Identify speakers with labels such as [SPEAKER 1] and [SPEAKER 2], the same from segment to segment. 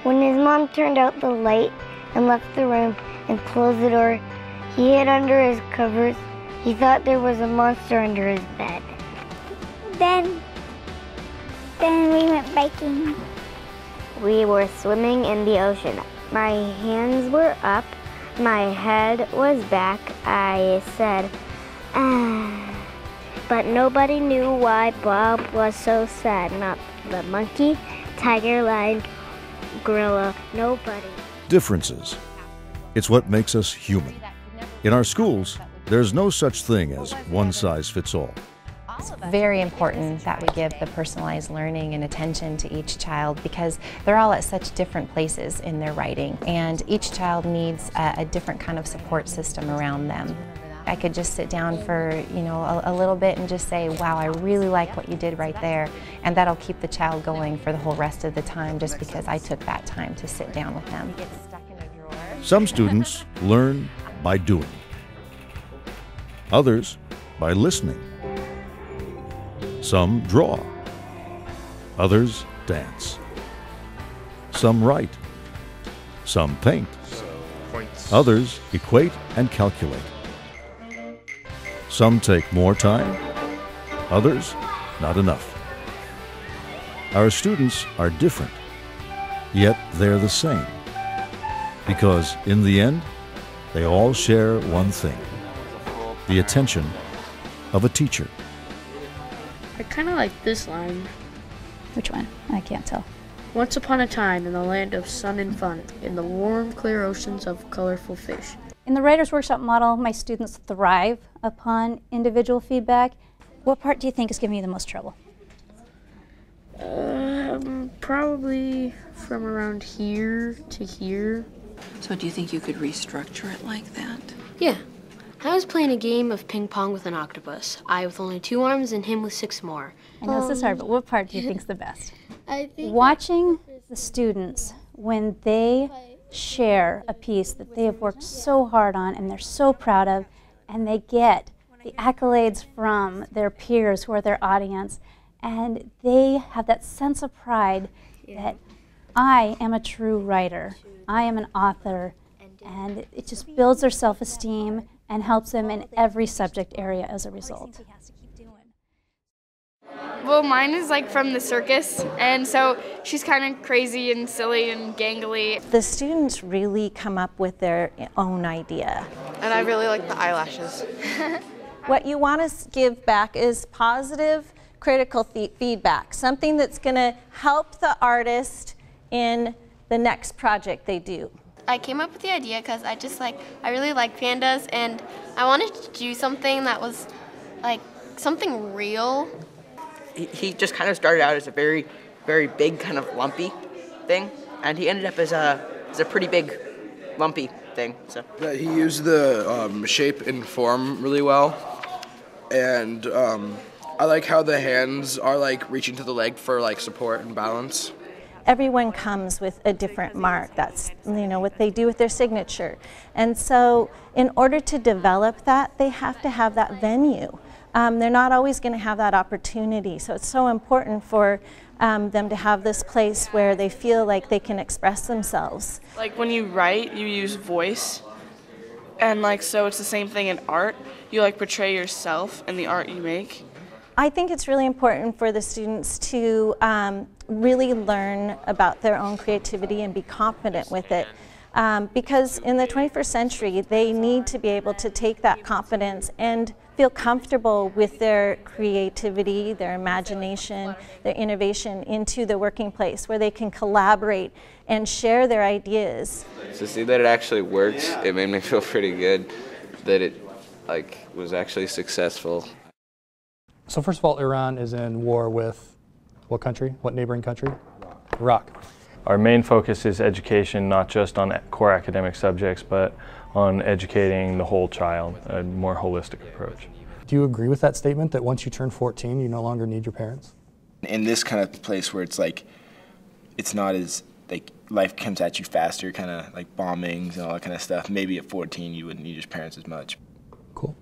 [SPEAKER 1] When his mom turned out the light and left the room and closed the door, he hid under his covers. He thought there was a monster under his bed.
[SPEAKER 2] Then we went biking.
[SPEAKER 1] We were swimming in the ocean. My hands were up, my head was back. I said, ah. But nobody knew why Bob was so sad. Not the monkey, tiger, lion, gorilla, nobody.
[SPEAKER 3] Differences. It's what makes us human. In our schools, there's no such thing as one size fits all.
[SPEAKER 4] It's very important that we give the personalized learning and attention to each child because they're all at such different places in their writing, and each child needs a different kind of support system around them. I could just sit down for, a little bit and just say, wow, I really like what you did right there, and that'll keep the child going for the whole rest of the time just because I took that time to sit down with them.
[SPEAKER 3] Some students learn by doing. Others by listening. Some draw. Others dance. Some write. Some paint. Others equate and calculate. Some take more time. Others, not enough. Our students are different, yet they're the same. Because in the end, they all share one thing: the attention of a teacher.
[SPEAKER 5] I kind of like this line.
[SPEAKER 6] Which one? I can't tell.
[SPEAKER 5] Once upon a time in the land of sun and fun, in the warm, clear oceans of colorful fish.
[SPEAKER 6] In the Writer's Workshop model, my students thrive upon individual feedback. What part do you think is giving you the most trouble?
[SPEAKER 5] Probably from around here to here.
[SPEAKER 7] So do you think you could restructure it like that?
[SPEAKER 8] Yeah. I was playing a game of ping pong with an octopus. I with only 2 arms and him with 6 more.
[SPEAKER 6] I know this is hard, but what part do you think is the best?
[SPEAKER 2] I think
[SPEAKER 6] watching the students when they share a piece that they have worked so hard on and they're so proud of, and they get the accolades from their peers who are their audience, and they have that sense of pride that I am a true writer, I am an author, and it just builds their self-esteem and helps them in every subject area as a result.
[SPEAKER 9] Well, mine is like from the circus, and so she's kind of crazy and silly and gangly.
[SPEAKER 10] The students really come up with their own idea.
[SPEAKER 11] And I really like the eyelashes.
[SPEAKER 10] What you want to give back is positive, critical feedback, something that's going to help the artist in the next project they do.
[SPEAKER 8] I came up with the idea because I really like pandas, and I wanted to do something that was like something real.
[SPEAKER 11] He just kind of started out as a very, very big kind of lumpy thing, and he ended up as a pretty big lumpy thing. So
[SPEAKER 12] yeah, he used the shape and form really well, and I like how the hands are like reaching to the leg for like support and balance.
[SPEAKER 10] Everyone comes with a different mark. That's what they do with their signature. And so in order to develop that, they have to have that venue. They're not always going to have that opportunity. So it's so important for them to have this place where they feel like they can express themselves.
[SPEAKER 13] Like when you write, you use voice. And so it's the same thing in art. You portray yourself in the art you make.
[SPEAKER 10] I think it's really important for the students to really learn about their own creativity and be confident with it. Because in the 21st century, they need to be able to take that confidence and feel comfortable with their creativity, their imagination, their innovation into the working place where they can collaborate and share their ideas.
[SPEAKER 14] To see that it actually works, it made me feel pretty good that it was actually successful.
[SPEAKER 15] So first of all, Iran is in war with what country? What neighboring country? Iraq.
[SPEAKER 16] Our main focus is education, not just on core academic subjects, but on educating the whole child, a more holistic approach.
[SPEAKER 15] Do you agree with that statement that once you turn 14, you no longer need your parents?
[SPEAKER 17] In this kind of place where it's it's not as, life comes at you faster, kind of like bombings and all that kind of stuff, maybe at 14 you wouldn't need your parents as much.
[SPEAKER 15] Cool.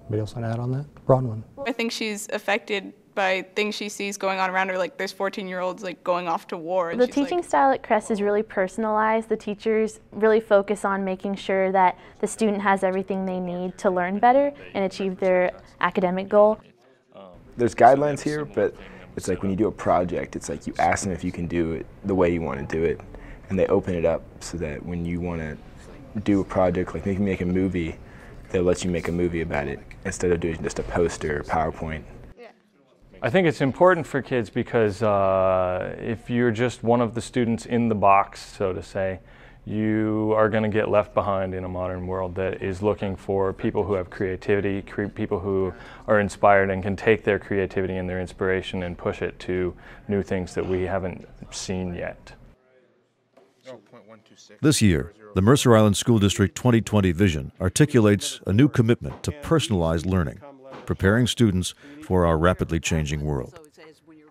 [SPEAKER 15] Anybody else want to add on that? Bronwyn.
[SPEAKER 18] I think she's affected
[SPEAKER 9] by things she sees going on around her. Like there's 14-year-olds like going off to war. And
[SPEAKER 18] The teaching style at Crest is really personalized. The teachers really focus on making sure that the student has everything they need to learn better and achieve their academic goal.
[SPEAKER 17] There's guidelines here, but it's like when you do a project, it's like you ask them if you can do it the way you want to do it, and they open it up so that when you want to do a project, like maybe make a movie, they'll let you make a movie about it instead of doing just a poster or PowerPoint.
[SPEAKER 16] I think it's important for kids because if you're just one of the students in the box, so to say, you are going to get left behind in a modern world that is looking for people who have creativity, people who are inspired and can take their creativity and their inspiration and push it to new things that we haven't seen yet.
[SPEAKER 3] This year, the Mercer Island School District 2020 vision articulates a new commitment to personalized learning, preparing students for our rapidly changing world.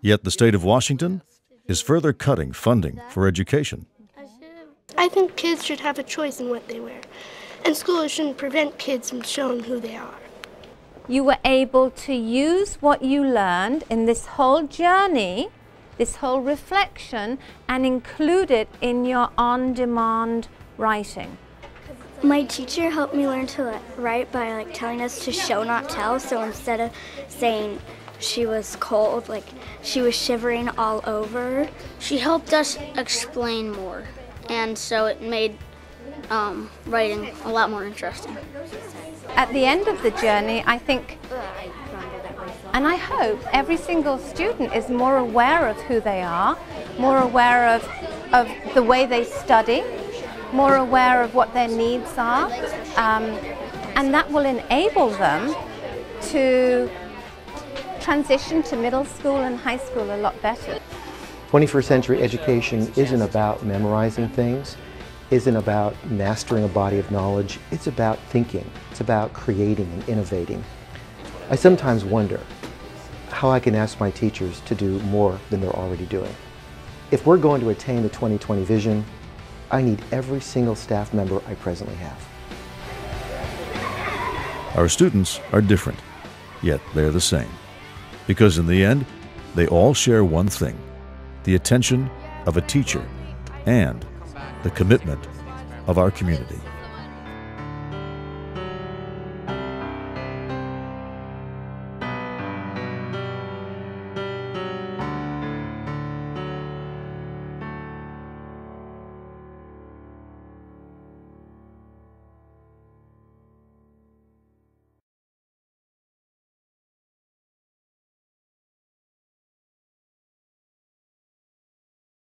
[SPEAKER 3] Yet the state of Washington is further cutting funding for education.
[SPEAKER 19] I think kids should have a choice in what they wear, and schools shouldn't prevent kids from showing who they are.
[SPEAKER 20] You were able to use what you learned in this whole journey, this whole reflection, and include it in your on-demand writing.
[SPEAKER 2] My teacher helped me learn to write by telling us to show, not tell. So instead of saying she was cold, she was shivering all over.
[SPEAKER 21] She helped us explain more, and so it made writing a lot more interesting.
[SPEAKER 20] At the end of the journey, I think, and I hope, every single student is more aware of who they are, more aware of the way they study, more aware of what their needs are, and that will enable them to transition to middle school and high school a lot better.
[SPEAKER 22] 21st century education isn't about memorizing things, isn't about mastering a body of knowledge, it's about thinking, it's about creating and innovating. I sometimes wonder how I can ask my teachers to do more than they're already doing. If we're going to attain the 2020 vision, I need every single staff member I presently have.
[SPEAKER 3] Our students are different, yet they're the same. Because in the end, they all share one thing: the attention of a teacher and the commitment of our community.